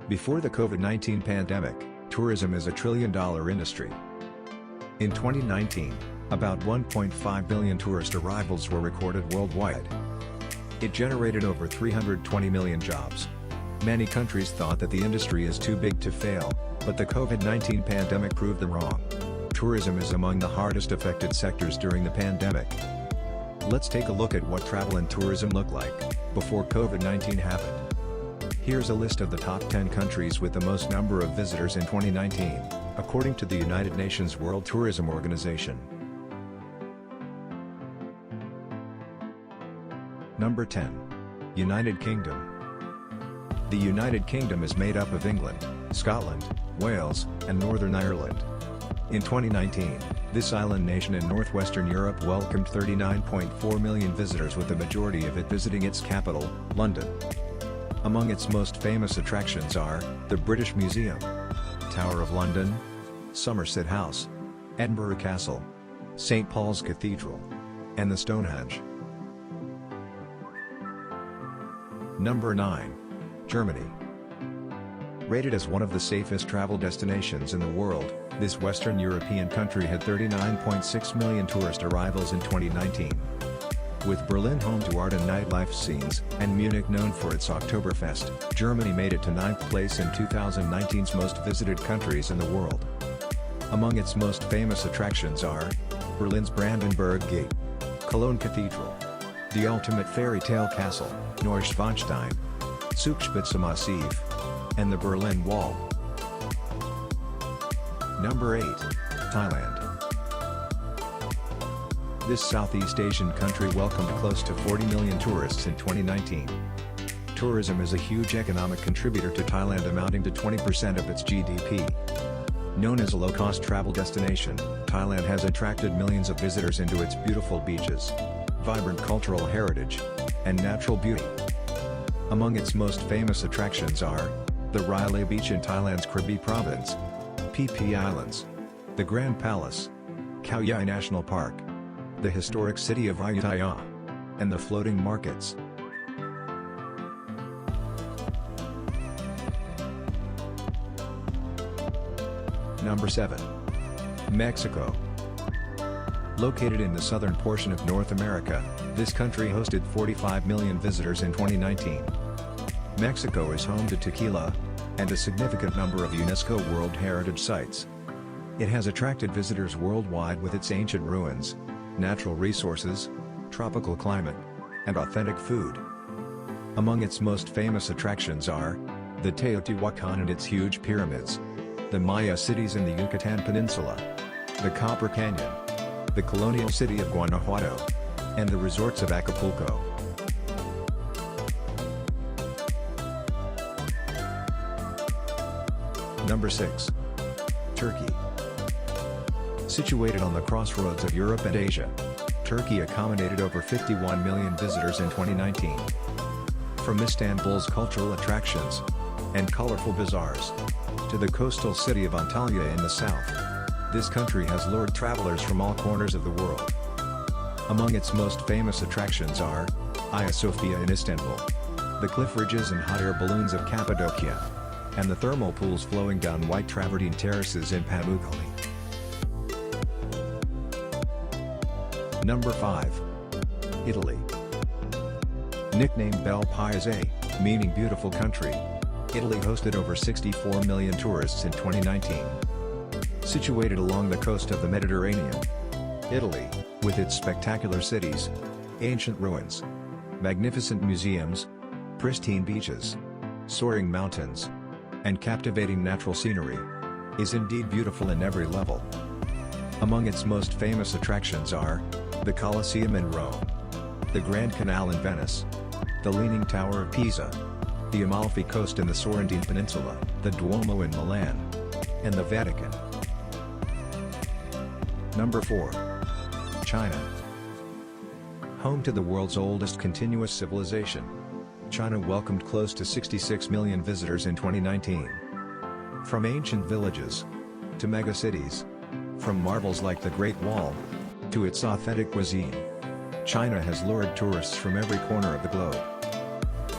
Before the COVID-19 pandemic, tourism is a trillion-dollar industry. In 2019, about 1.5 billion tourist arrivals were recorded worldwide. It generated over 320 million jobs. Many countries thought that the industry is too big to fail, but the COVID-19 pandemic proved them wrong. Tourism is among the hardest affected sectors during the pandemic. Let's take a look at what travel and tourism looked like before COVID-19 happened. Here's a list of the top 10 countries with the most number of visitors in 2019, according to the United Nations World Tourism Organization. Number 10. United Kingdom. The United Kingdom is made up of England, Scotland, Wales, and Northern Ireland. In 2019, this island nation in northwestern Europe welcomed 39.4 million visitors, with the majority of it visiting its capital, London. Among its most famous attractions are the British Museum, Tower of London, Somerset House, Edinburgh Castle, St. Paul's Cathedral, and the Stonehenge. Number 9. Germany. Rated as one of the safest travel destinations in the world, this Western European country had 39.6 million tourist arrivals in 2019. With Berlin home to art and nightlife scenes, and Munich known for its Oktoberfest, Germany made it to 9th place in 2019's most visited countries in the world. Among its most famous attractions are Berlin's Brandenburg Gate, Cologne Cathedral, the ultimate fairy tale castle, Neuschwanstein, Zugspitze Massiv, and the Berlin Wall. Number 8. Thailand. This Southeast Asian country welcomed close to 40 million tourists in 2019. Tourism is a huge economic contributor to Thailand, amounting to 20% of its GDP. Known as a low-cost travel destination, Thailand has attracted millions of visitors into its beautiful beaches, vibrant cultural heritage, and natural beauty. Among its most famous attractions are the Railay Beach in Thailand's Krabi province, Phi Phi Islands, the Grand Palace, Khao Yai National Park, the historic city of Ayutthaya, and the floating markets. Number 7. Mexico. Located in the southern portion of North America, this country hosted 45 million visitors in 2019. Mexico is home to tequila, and a significant number of UNESCO World Heritage Sites. It has attracted visitors worldwide with its ancient ruins, natural resources, tropical climate, and authentic food. Among its most famous attractions are the Teotihuacan and its huge pyramids, the Maya cities in the Yucatan Peninsula, the Copper Canyon, the colonial city of Guanajuato, and the resorts of Acapulco. Number 6. Turkey. Situated on the crossroads of Europe and Asia, Turkey accommodated over 51 million visitors in 2019. From Istanbul's cultural attractions and colorful bazaars to the coastal city of Antalya in the south, this country has lured travelers from all corners of the world. Among its most famous attractions are Hagia Sophia in Istanbul, the cliff ridges and hot air balloons of Cappadocia, and the thermal pools flowing down white travertine terraces in Pamukkale. Number 5. Italy. Nicknamed Bel Paese, meaning beautiful country, Italy hosted over 64 million tourists in 2019. Situated along the coast of the Mediterranean, Italy, with its spectacular cities, ancient ruins, magnificent museums, pristine beaches, soaring mountains, and captivating natural scenery, is indeed beautiful in every level. Among its most famous attractions are the Colosseum in Rome, the Grand Canal in Venice, the Leaning Tower of Pisa, the Amalfi Coast in the Sorrentine Peninsula, the Duomo in Milan, and the Vatican. Number 4. China. Home to the world's oldest continuous civilization, China welcomed close to 66 million visitors in 2019. From ancient villages to megacities, from marvels like the Great Wall to its authentic cuisine, China has lured tourists from every corner of the globe.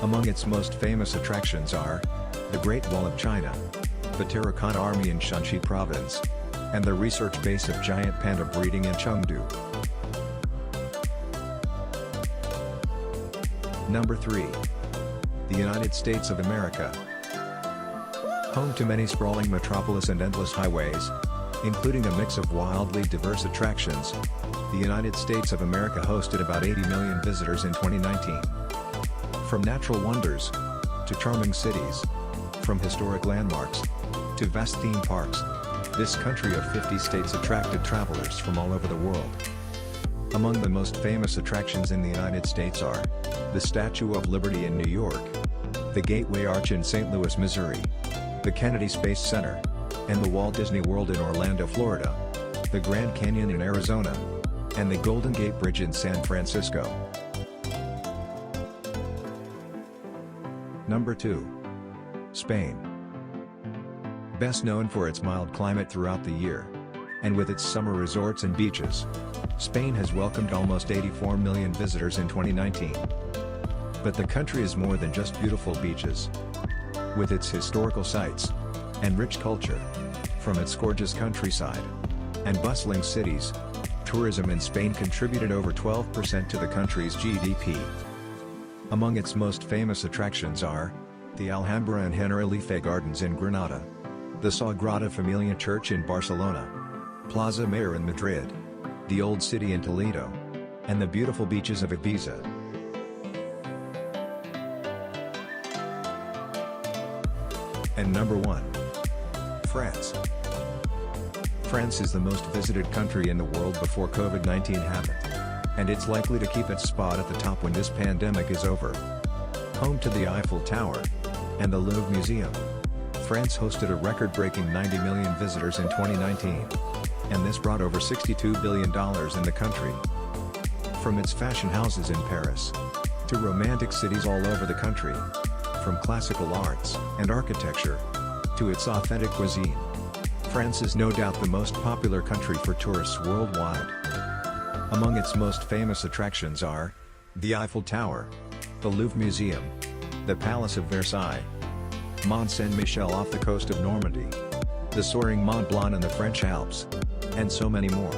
Among its most famous attractions are the Great Wall of China, the Terracotta Army in Shanxi Province, and the research base of giant panda breeding in Chengdu. Number 3. The United States of America. Home to many sprawling metropolis and endless highways, including a mix of wildly diverse attractions, the United States of America hosted about 80 million visitors in 2019. From natural wonders to charming cities, from historic landmarks to vast theme parks, this country of 50 states attracted travelers from all over the world. Among the most famous attractions in the United States are the Statue of Liberty in New York, the Gateway Arch in St. Louis, Missouri, the Kennedy Space Center, and the Walt Disney World in Orlando, Florida, the Grand Canyon in Arizona, and the Golden Gate Bridge in San Francisco. Number 2. Spain. Best known for its mild climate throughout the year, and with its summer resorts and beaches, Spain has welcomed almost 84 million visitors in 2019. But the country is more than just beautiful beaches. With its historical sites and rich culture, from its gorgeous countryside and bustling cities, tourism in Spain contributed over 12% to the country's GDP. Among its most famous attractions are the Alhambra and Generalife Gardens in Granada, the Sagrada Familia Church in Barcelona, Plaza Mayor in Madrid, the Old City in Toledo, and the beautiful beaches of Ibiza. And number 1. France. France is the most visited country in the world before COVID-19 happened, and it's likely to keep its spot at the top when this pandemic is over. Home to the Eiffel Tower and the Louvre Museum, France hosted a record-breaking 90 million visitors in 2019, and this brought over $62 billion in the country. From its fashion houses in Paris to romantic cities all over the country, from classical arts and architecture to its authentic cuisine, France is no doubt the most popular country for tourists worldwide. Among its most famous attractions are the Eiffel Tower, the Louvre Museum, the Palace of Versailles, Mont Saint-Michel off the coast of Normandy, the soaring Mont Blanc in the French Alps, and so many more.